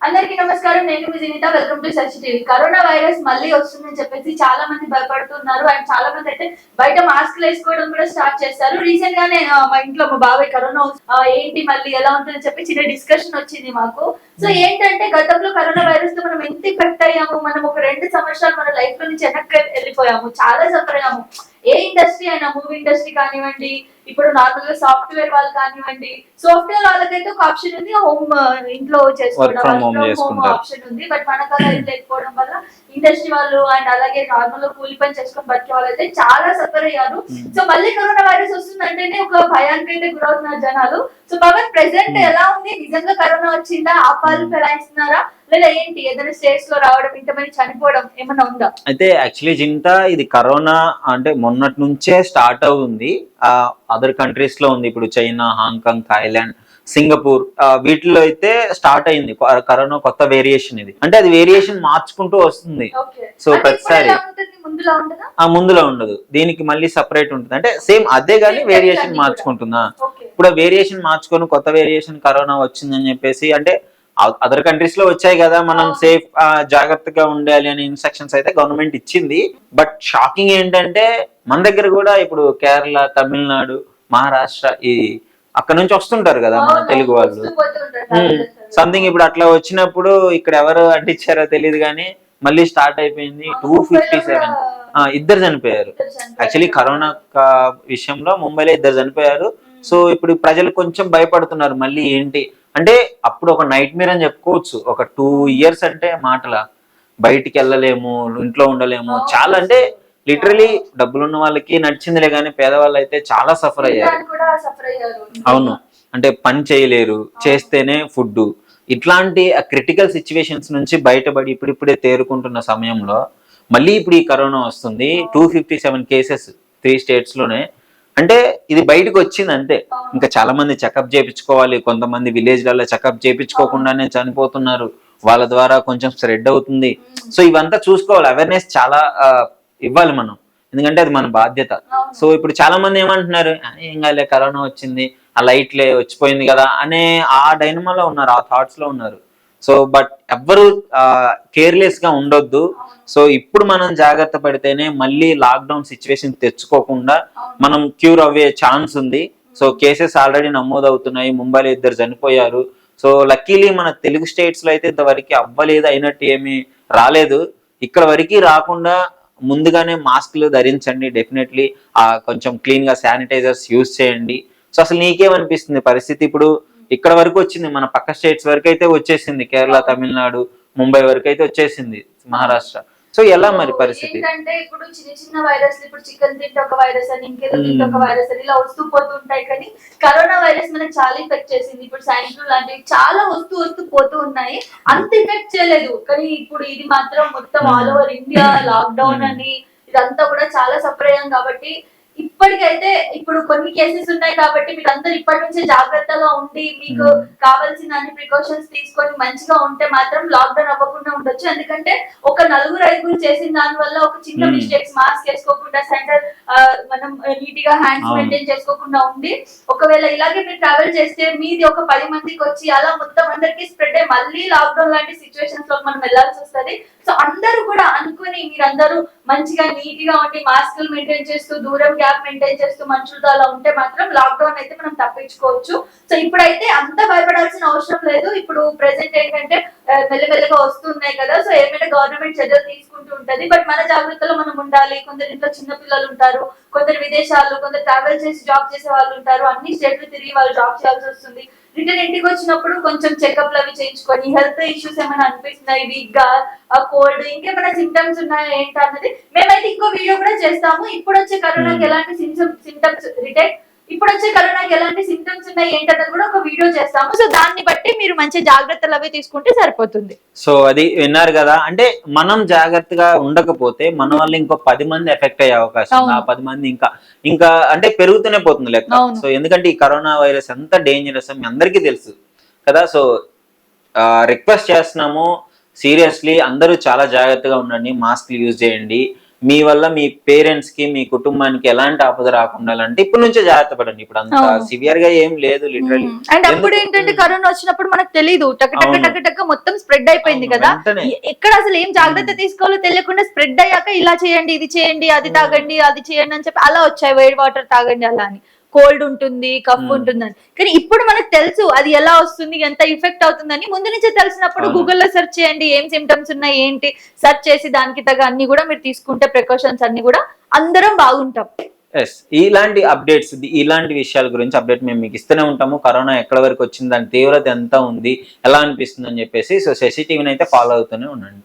అందరికీ నమస్కారం. నేను మీ జీవిత. Welcome to such TV. Corona virus మళ్ళీ వస్తుందని చెప్పేసి చాలా మంది భయపడుతున్నారు. అండ్ చాలా మంది అయితే బయట మాస్క్లు వేసుకోవడం కూడా స్టార్ట్ చేస్తారు. రీసెంట్ గానే మా ఇంట్లో మా బాబాయ్ కరోనా ఏంటి మళ్ళీ ఎలా ఉంటుందని చెప్పి చిన్న డిస్కషన్ వచ్చింది మాకు. సో ఏంటంటే గతంలో కరోనా వైరస్ తో మనం ఎంత ఎఫెక్ట్ అయ్యాము, మనం ఒక 2 సంవత్సరాలు మన లైఫ్ లో నుంచి వెనక్కి వెళ్ళిపోయాము, చాలా సఫర్ అయ్యాము. ఏ ఇండస్ట్రీ అయినా, మూవీ ఇండస్ట్రీ కానివ్వండి, ఇప్పుడు నార్మల్ గా సాఫ్ట్వేర్ వాళ్ళు కానివ్వండి, సాఫ్ట్వేర్ వాళ్ళకైతే ఒక ఆప్షన్ ఉంది, హోమ్ ఇంట్లో చేసుకోవడం ఆప్షన్ ఉంది. బట్ మనకు అలా లేకపోవడం వల్ల ఇండస్ట్రీ వాళ్ళు అండ్ అలాగే నార్మల్ గా కూలి పని చేసుకొని బతికే వాళ్ళైతే చాలా సఫర్ అయ్యారు. సో మళ్ళీ కరోనా వైరస్ వస్తుందంటేనే ఒక భయానికి అయితే గురవుతున్నారు జనాలు. సో పవన్ ప్రెసెంట్ ఎలా ఉంది? నిజంగా కరోనా వచ్చిందా? ఆపాలు ఫెలాయిస్తున్నారా లేదా ఏంటి? ఏదైనా స్టేట్స్ లో రావడం, ఇంతమంది చనిపోవడం ఏమన్నా ఉందా? అయితే యాక్చువల్లీ జింతా ఇది కరోనా అంటే మొన్నటి నుంచే స్టార్ట్ అవుతుంది. అదర్ కంట్రీస్ లో ఉంది. ఇప్పుడు చైనా, హాంకాంగ్, థాయిలాండ్, సింగపూర్ వీటిలో అయితే స్టార్ట్ అయింది కరోనా కొత్త వేరియేషన్. ఇది అంటే అది వేరియేషన్ మార్చుకుంటూ వస్తుంది. సో ప్రతిసారి ముందులో ఉండదు, దీనికి మళ్ళీ సపరేట్ ఉంటుంది. అంటే సేమ్ అదే గానీ వేరియేషన్ మార్చుకుంటుందా. ఇప్పుడు వేరియేషన్ మార్చుకొని కొత్త వేరియేషన్ కరోనా వచ్చిందని చెప్పేసి అంటే అదర్ కంట్రీస్ లో వచ్చాయి కదా, మనం సేఫ్ జాగ్రత్తగా ఉండాలి అనే ఇన్స్ట్రక్షన్స్ అయితే గవర్నమెంట్ ఇచ్చింది. బట్ షాకింగ్ ఏంటంటే మన దగ్గర కూడా ఇప్పుడు కేరళ, తమిళనాడు, మహారాష్ట్ర ఈ అక్కడ నుంచి వస్తుంటారు కదా మన తెలుగు వాళ్ళు. సంథింగ్ ఇప్పుడు అట్లా వచ్చినప్పుడు ఇక్కడ ఎవరు అంటించారో తెలియదు కానీ మళ్ళీ స్టార్ట్ అయిపోయింది. 257 ఇద్దరు చనిపోయారు. యాక్చువల్లీ కరోనా విషయంలో ముంబైలో ఇద్దరు చనిపోయారు. సో ఇప్పుడు ప్రజలు కొంచెం భయపడుతున్నారు మళ్ళీ ఏంటి అంటే. అప్పుడు ఒక నైట్ మేర్ అని చెప్పుకోవచ్చు. ఒక 2 years అంటే మాటల బయటికి వెళ్ళలేము, ఇంట్లో ఉండలేము, చాలా అంటే లిటరలీ డబ్బులున్న వాళ్ళకి నడిచిందిలే కానీ పేదవాళ్ళు అయితే చాలా సఫర్ అయ్యారు. అవును, అంటే పని చేయలేరు, చేస్తేనే ఫుడ్. ఇట్లాంటి క్రిటికల్ సిచ్యువేషన్స్ నుంచి బయటపడి ఇప్పుడిప్పుడే తేరుకుంటున్న సమయంలో మళ్ళీ ఇప్పుడు ఈ కరోనా వస్తుంది. 257 కేసెస్ 3 states లోనే. అంటే ఇది బయటకు వచ్చింది అంతే. ఇంకా చాలా మంది చెకప్ చేయించుకోవాలి, కొంతమంది విలేజ్లలో చెకప్ చేయించుకోకుండానే చనిపోతున్నారు, వాళ్ళ ద్వారా కొంచెం స్ప్రెడ్ అవుతుంది. సో ఇవంతా చూసుకోవాలి, అవేర్నెస్ చాలా ఇవ్వాలి మనం, ఎందుకంటే అది మన బాధ్యత. సో ఇప్పుడు చాలా మంది ఏమంటున్నారు, ఏం కాలే కరోనా వచ్చింది, ఆ లైట్లే వచ్చిపోయింది కదా అనే ఆ డైనమాలో ఉన్నారు, ఆ థాట్స్ లో ఉన్నారు. సో బట్ ఎవ్వరు కేర్లెస్ గా ఉండొద్దు. సో ఇప్పుడు మనం జాగ్రత్త పడితేనే మళ్ళీ లాక్డౌన్ సిచ్యువేషన్ తెచ్చుకోకుండా మనం క్యూర్ అవ్వే ఛాన్స్ ఉంది. సో కేసెస్ ఆల్రెడీ నమోదవుతున్నాయి. ముంబైలో 2 చనిపోయారు. సో లక్కీలీ మన తెలుగు స్టేట్స్ లో అయితే ఇంతవరకు అవ్వలేదు, అయినట్టు ఏమీ రాలేదు. ఇక్కడ వరకు రాకుండా ముందుగానే మాస్క్లు ధరించండి, డెఫినెట్లీ కొంచెం క్లీన్ గా శానిటైజర్స్ యూజ్ చేయండి. సో అసలు నీకేమనిపిస్తుంది పరిస్థితి? ఇప్పుడు ఇక్కడ వరకు వచ్చింది, మన పక్క స్టేట్స్ వరకు అయితే వచ్చేసింది, కేరళ, తమిళనాడు, ముంబై వరకు అయితే వచ్చేసింది, మహారాష్ట్ర. సో ఎలా మరి పరిస్థితి? ఏంటంటే ఇప్పుడు చిన్న చిన్న వైరస్, ఇప్పుడు చికెన్ తింటే ఒక వైరస్ అని, ఇంకేదో తింటే ఒక వైరస్ అని ఇలా వస్తూ పోతుంటాయి. కానీ కరోనా వైరస్ మనకి చాలా ఎఫెక్ట్ చేసింది. ఇప్పుడు సైన్స్ లాంటివి చాలా వస్తూ పోతూ ఉన్నాయి, అంత ఎఫెక్ట్ చేయలేదు. కానీ ఇప్పుడు ఇది మాత్రం మొత్తం ఆల్ ఓవర్ ఇండియా లాక్డౌన్ అని ఇదంతా కూడా చాలా సఫర్ అయ్యాం. కాబట్టి ఇప్పటికైతే ఇప్పుడు కొన్ని కేసెస్ ఉన్నాయి కాబట్టి మీరు అందరూ ఇప్పటి నుంచే జాగ్రత్తగా ఉండి మీకు కావాల్సిన అన్ని ప్రికాషన్స్ తీసుకొని మంచిగా ఉంటే మాత్రం లాక్డౌన్ అవ్వకుండా ఉండొచ్చు. ఎందుకంటే ఒక 4-5 చేసిన దాని వల్ల ఒక చిన్న మిస్టేక్స్, మాస్క్ వేసుకోకుండా, సెంటర్ మనం నీట్ గా హ్యాండ్స్ మెయింటైన్ చేసుకోకుండా ఉండి ఒకవేళ ఇలాగే మీరు ట్రావెల్ చేస్తే మీది ఒక 10 మందికి వచ్చి అలా మొత్తం అందరికి స్ప్రెడ్ అయ్యి మళ్ళీ లాక్డౌన్ లాంటి సిచ్యువేషన్స్ లో మనం వెళ్లాల్సి వస్తుంది. సో అందరూ కూడా అనుకుని మీరందరూ మంచిగా నీట్ గా ఉండి మాస్కులు మెయింటైన్ చేస్తూ, దూరం గ్యాప్ మెయింటైన్ చేస్తూ మనుషులతో అలా ఉంటే మాత్రం లాక్డౌన్ అయితే మనం తప్పించుకోవచ్చు. సో ఇప్పుడైతే అంత భయపడాల్సిన అవసరం లేదు. ఇప్పుడు ప్రెసెంట్ ఏంటంటే మెల్లమెల్లగా వస్తున్నాయి కదా, సో ఏమైనా గవర్నమెంట్ చర్యలు తీసుకుంటూ ఉంటది. బట్ మన జాగ్రత్తలో మనం ఉండాలి. కొందరు ఇంట్లో చిన్న పిల్లలు ఉంటారు, కొందరు విదేశాల్లో, కొందరు ట్రావెల్ చేసి జాబ్ చేసే వాళ్ళు ఉంటారు, అన్ని స్టేట్లు తిరిగి వాళ్ళు జాబ్ చేయాల్సి వస్తుంది. రిటర్న్ ఇంటికి వచ్చినప్పుడు కొంచెం చెకప్లు అవి చేయించుకొని, హెల్త్ ఇష్యూస్ ఏమైనా అనిపిస్తున్నాయి, వీక్ గా, కోల్డ్, ఇంకేమైనా సిమ్టమ్స్ ఉన్నాయా ఏంటి అన్నది మేమైతే ఇంకో వీడియో కూడా చేస్తాము. ఇప్పుడు వచ్చే కరోనాకి ఎలాంటి సిమ్టమ్స్ ఇప్పుడు వచ్చే కరోనాకి ఎలాంటి సిమ్టమ్స్ ఉన్నాయి ఏంటన్నది కూడా ఒక వీడియో చేస్తాము. సో దాన్ని బట్టి మీరు మంచి జాగ్రత్తలు అవి తీసుకుంటే సరిపోతుంది. సో అది విన్నారు కదా, అంటే మనం జాగ్రత్తగా ఉండకపోతే మన వల్ల ఇంకో 10 మంది ఎఫెక్ట్ అయ్యే అవకాశం, ఆ 10 మంది ఇంకా అంటే పెరుగుతూనే పోతుంది లెక్క. సో ఎందుకంటే ఈ కరోనా వైరస్ ఎంత డేంజరస్ మీ అందరికీ తెలుసు కదా. సో రిక్వెస్ట్ చేస్తున్నాము, సీరియస్లీ అందరూ చాలా జాగ్రత్తగా ఉండండి, మాస్క్లు యూజ్ చేయండి. మీ వల్ల మీ పేరెంట్స్ కి మీ కుటుంబానికి ఎలాంటి ఆపద రాకుండా అంటే ఇప్పటి నుంచే జాగ్రత్త పడండి. ఇప్పుడు అంత అవును. సివియర్ గా ఏం లేదు లిటరల్లీ. అండ్ అప్పుడు ఏంటంటే కరోనా వచ్చినప్పుడు మనకు తెలియదు, టక్ టక్ అవును. టక్ టక్ మొత్తం స్ప్రెడ్ అయిపోయింది అవును, కదా. వెంటనే. ఎక్కడ అసలు ఏం జాగ్రత్త తీసుకోవాలో తెలియకుండా స్ప్రెడ్ అయ్యాక ఇలా చేయండి, ఇది చేయండి, అది తాగండి, అది చేయండి అని చెప్పి అలా వచ్చాయి, వేడి వాటర్ తాగండి అలా అని. కోల్డ్ ఉంటుంది, కఫ్ ఉంటుందని. కానీ ఇప్పుడు మనకు తెలుసు అది ఎలా వస్తుంది, ఎంత ఎఫెక్ట్ అవుతుందని ముందు నుంచే తెలిసినప్పుడు అవును. గూగుల్లో సెర్చ్ చేయండి, ఏం సిమ్టమ్స్ ఉన్నాయి ఏంటి సెర్చ్ చేసి దానికి తగ్గ అన్ని కూడా మీరు తీసుకుంటే ప్రికాషన్స్ అన్ని కూడా అందరం బాగుంటాం. ఎస్, ఇలాంటి అప్డేట్స్, ఇలాంటి విషయాల గురించి అప్డేట్ మేము మీకు ఇస్తూనే ఉంటాము. కరోనా ఎక్కడ వరకు వచ్చింది, దాని తీవ్రత ఎంత ఉంది, ఎలా అనిపిస్తుంది అని చెప్పేసి. సో శశి టీవీని అయితే ఫాలో అవుతూనే ఉండండి.